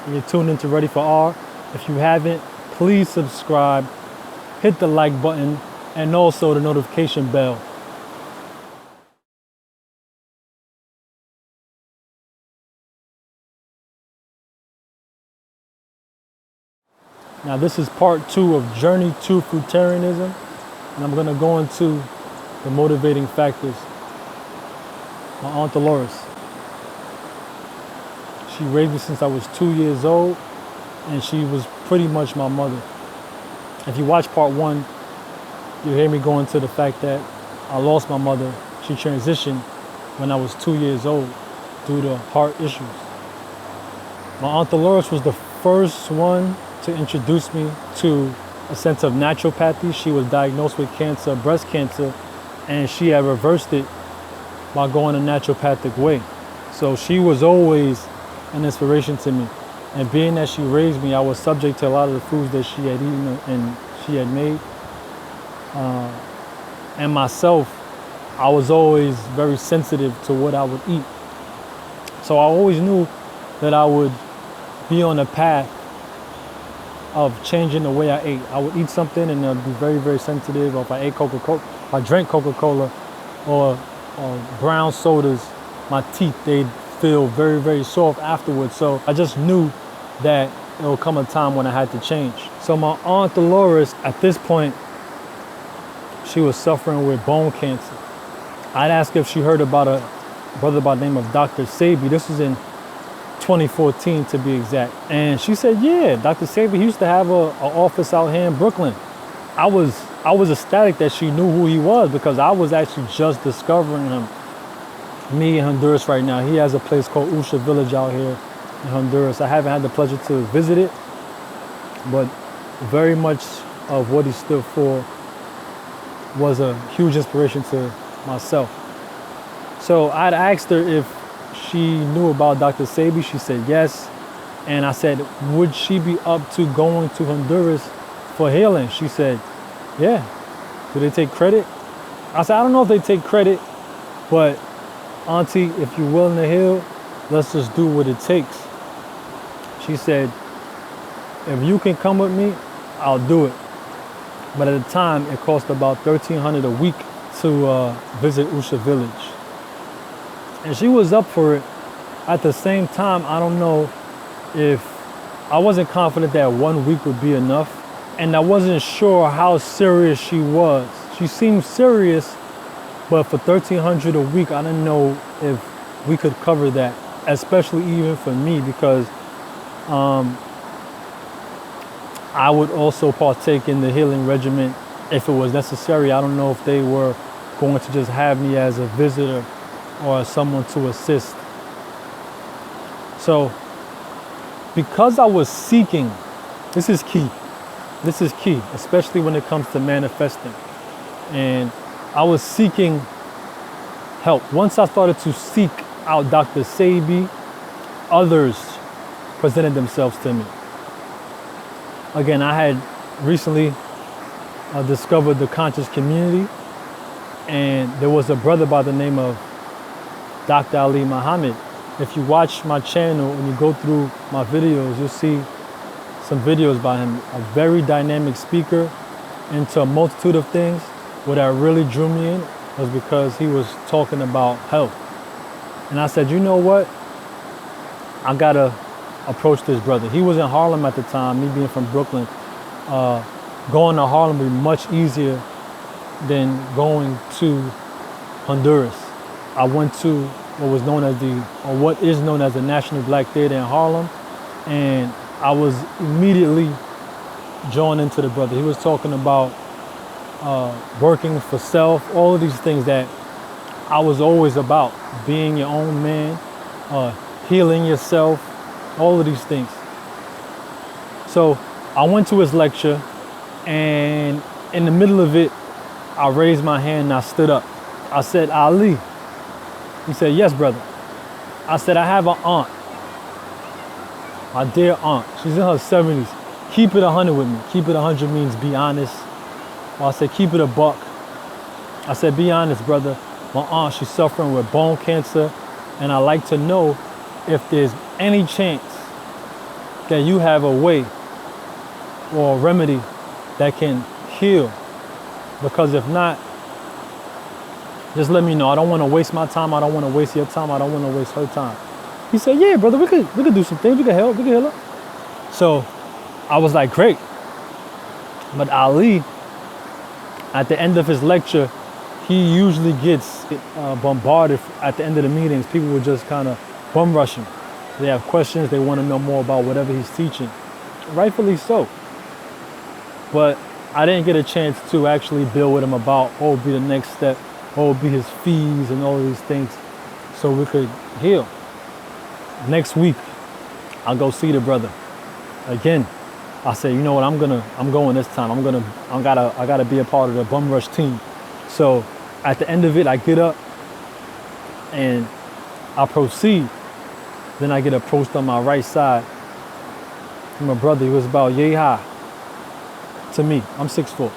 and you're tuned into Ready for R. If you haven't, please subscribe, hit the like button, and also the notification bell. Now this is part 2 of Journey to Fruitarianism, and I'm gonna go into the motivating factors. My Aunt Dolores, she raised me since I was 2 years old, and she was pretty much my mother. If you watch part 1, you hear me go into the fact that I lost my mother. She transitioned when I was 2 years old due to heart issues. My Aunt Dolores was the first one to introduce me to a sense of naturopathy. She was diagnosed with cancer, breast cancer, and she had reversed it by going a naturopathic way. So she was always an inspiration to me. And being that she raised me, I was subject to a lot of the foods that she had eaten and she had made. And myself, I was always very sensitive to what I would eat. So I always knew that I would be on a path of changing the way I ate. I would eat something and I'd be very, very sensitive. Or if I ate Coca-Cola, if I drank Coca-Cola or brown sodas, my teeth, they'd feel very, very soft afterwards. So I just knew that there would come a time when I had to change. So my Aunt Dolores, at this point, she was suffering with bone cancer. I'd ask if she heard about a brother by the name of Dr. Sebi. This was in 2014 to be exact. And she said, yeah, Dr. Sebi, he used to have an office out here in Brooklyn. I was ecstatic that she knew who he was because I was actually just discovering him. Me in Honduras right now. He has a place called Usha Village out here in Honduras. I haven't had the pleasure to visit it, but very much of what he stood for was a huge inspiration to myself. So I'd asked her if she knew about Dr. Sebi. She said yes. And I said, would she be up to going to Honduras for healing? She said, yeah. Do they take credit? I said, I don't know if they take credit, but Auntie, if you're willing to heal, let's just do what it takes. She said, if you can come with me, I'll do it. But at the time, it cost about $1,300 a week to visit Usha Village. And she was up for it. At the same time, I don't know if I wasn't confident that 1 week would be enough. And I wasn't sure how serious she was. She seemed serious, but for $1,300 a week, I didn't know if we could cover that, especially even for me, because I would also partake in the healing regimen if it was necessary. I don't know if they were going to just have me as a visitor or as someone to assist. So, because I was seeking, this is key, especially when it comes to manifesting. And I was seeking help. Once I started to seek out Dr. Sebi, others presented themselves to me. Again, I had recently discovered the conscious community, and there was a brother by the name of Dr. Ali Muhammad. If you watch my channel and you go through my videos, you'll see some videos by him. A very dynamic speaker into a multitude of things. What really drew me in was because he was talking about health. And I said, you know what? I gotta approach this brother. He was in Harlem at the time, me being from Brooklyn. Going to Harlem would be much easier than going to Honduras. I went to what is known as the National Black Theater in Harlem, and I was immediately drawn into the brother. He was talking about working for self, all of these things that I was always about, being your own man, healing yourself, all of these things. So I went to his lecture, and in the middle of it, I raised my hand and I stood up. I said, Ali. He said, yes, brother. I said, I have an aunt, my dear aunt. She's in her 70s. Keep it 100 with me. Keep it 100 means be honest. Or I said, keep it a buck. I said, be honest, brother. My aunt, she's suffering with bone cancer, and I'd like to know if there's any chance that you have a way or a remedy that can heal. Because if not, just let me know. I don't want to waste my time. I don't want to waste your time. I don't want to waste her time. He said, yeah, brother, we could do some things. We could help. We could heal her. So I was like, great. But Ali, at the end of his lecture, he usually gets bombarded at the end of the meetings. People would just kind of bum rush him. They have questions. They want to know more about whatever he's teaching. Rightfully so. But I didn't get a chance to actually build with him about what would be the next step, what would be his fees and all of these things so we could heal. Next week, I'll go see the brother. Again, I said, you know what, I'm going this time. I gotta be a part of the bum rush team. So at the end of it, I get up and I proceed. Then I get approached on my right side from a brother. He was about yay high to me. I'm 6'4".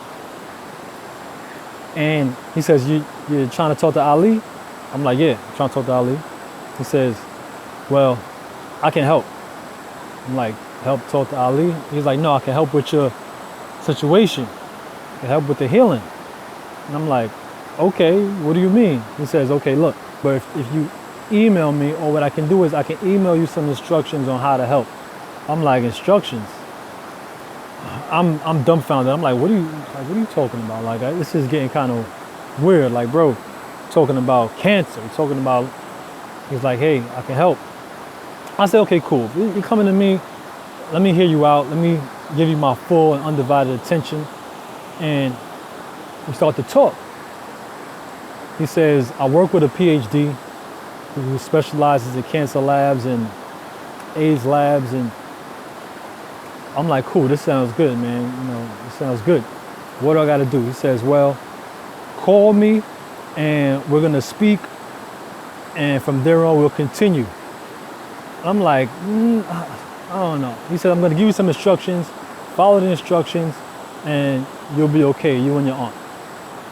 And he says, you're trying to talk to Ali? I'm like, yeah, I'm trying to talk to Ali. He says, well, I can help. I'm like, help talk to Ali? He's like, no, I can help with your situation. I can help with the healing. And I'm like, okay, what do you mean? He says, okay, look, but if you email me, or what I can do is I can email you some instructions on how to help. I'm like, instructions? I'm dumbfounded. I'm like, what are you talking about? Like, this is getting kind of weird. Like, bro, talking about cancer. Talking about, he's like, hey, I can help. I said, okay, cool. You're coming to me. Let me hear you out. Let me give you my full and undivided attention. And we start to talk. He says, I work with a PhD who specializes in cancer labs and AIDS labs. And I'm like, cool, this sounds good, man. You know, this sounds good. What do I got to do? He says, well, call me and we're going to speak. And from there on, we'll continue. I'm like, I don't know. He said, I'm going to give you some instructions. Follow the instructions and you'll be okay, you and your aunt.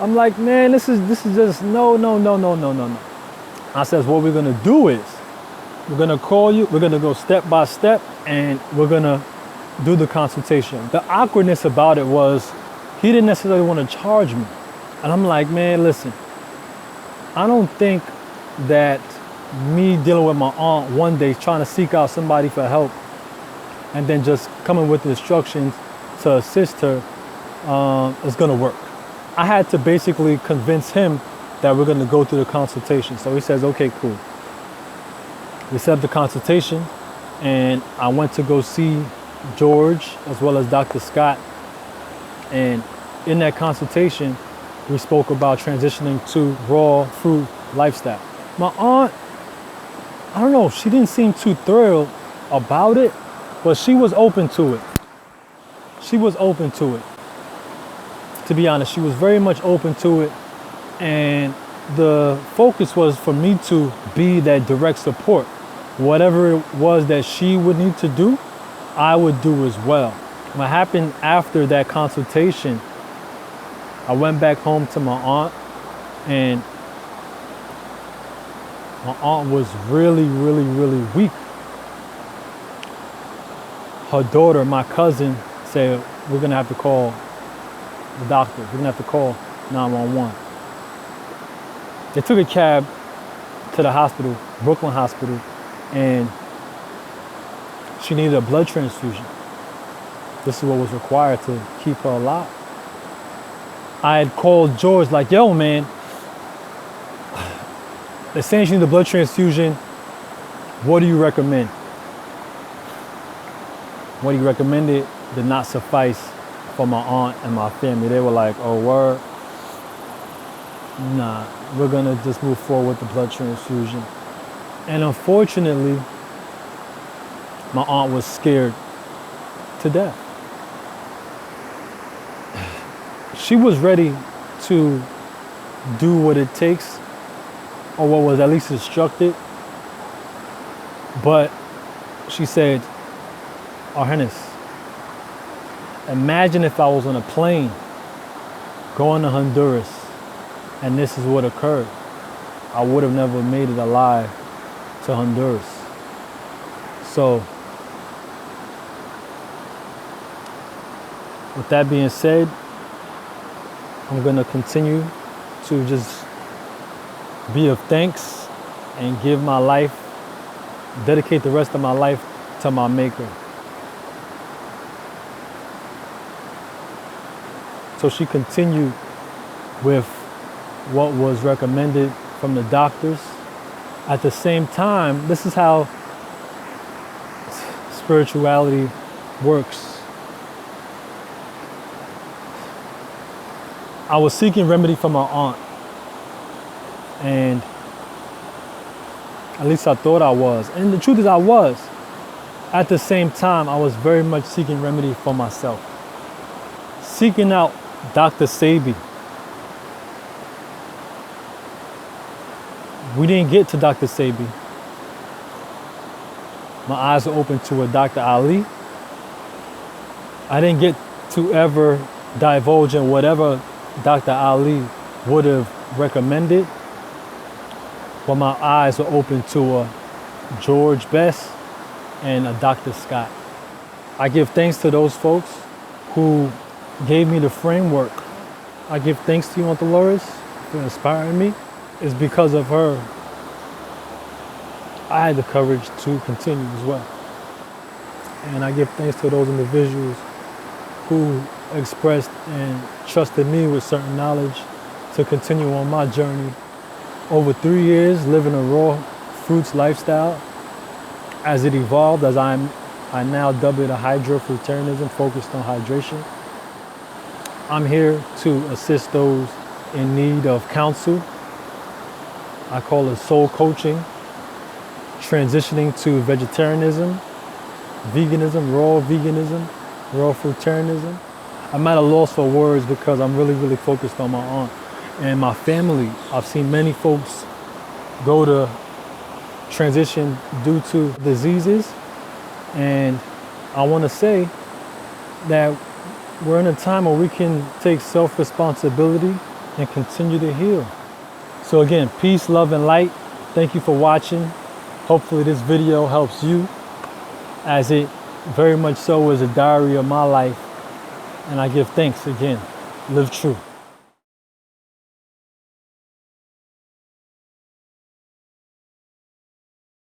I'm like, man, this is just no. I says, what we're going to do is we're going to call you. We're going to go step by step and we're going to do the consultation. The awkwardness about it was he didn't necessarily want to charge me. And I'm like, man, listen, I don't think that me dealing with my aunt one day trying to seek out somebody for help and then just coming with the instructions to assist her is going to work. I had to basically convince him that we're going to go through the consultation. So he says, okay, cool. We set up the consultation and I went to go see George as well as Dr. Scott. And in that consultation, we spoke about transitioning to raw fruit lifestyle. My aunt, I don't know, she didn't seem too thrilled about it, but she was open to it. She was open to it. To be honest, she was very much open to it. And the focus was for me to be that direct support. Whatever it was that she would need to do, I would do as well. What happened after that consultation, I went back home to my aunt, and my aunt was really weak. Her daughter, my cousin, said, we're gonna have to call the doctor. We're gonna have to call 911. They took a cab to the hospital, Brooklyn Hospital, and she needed a blood transfusion. This is what was required to keep her alive. I had called George like, yo, man, they're saying she needs a blood transfusion. What do you recommend? What he recommended did not suffice for my aunt and my family. They were like, oh, word? Nah, we're gonna just move forward with the blood transfusion. And unfortunately, my aunt was scared to death. She was ready to do what it takes, or what was at least instructed. But she said, Arjenis, imagine if I was on a plane going to Honduras and this is what occurred. I would have never made it alive to Honduras. So With that being said, I'm going to continue to just be of thanks and give my life, dedicate the rest of my life to my Maker. So she continued with what was recommended from the doctors. At the same time, this is how spirituality works. I was seeking remedy from my aunt, and at least I thought I was. And the truth is I was. At the same time, I was very much seeking remedy for myself. Seeking out Dr. Sebi. We didn't get to Dr. Sebi. My eyes were open to a Dr. Ali. I didn't get to ever divulge in whatever Dr. Ali would have recommended, but my eyes were open to a George Best and a Dr. Scott. I give thanks to those folks who gave me the framework. I give thanks to you, Aunt Dolores, for inspiring me. It's because of her I had the courage to continue as well. And I give thanks to those individuals who expressed and trusted me with certain knowledge to continue on my journey. Over 3 years living a raw fruits lifestyle, as it evolved, as I now dub it a hydro-fruitarianism focused on hydration. I'm here to assist those in need of counsel. I call it soul coaching, transitioning to vegetarianism, veganism, raw fruitarianism. I'm at a loss for words because I'm really focused on my aunt and my family. I've seen many folks go to transition due to diseases, and I want to say that we're in a time where we can take self-responsibility and continue to heal. So again, peace, love, and light. Thank you for watching. Hopefully this video helps you, as it very much so is a diary of my life. And I give thanks again. Live true.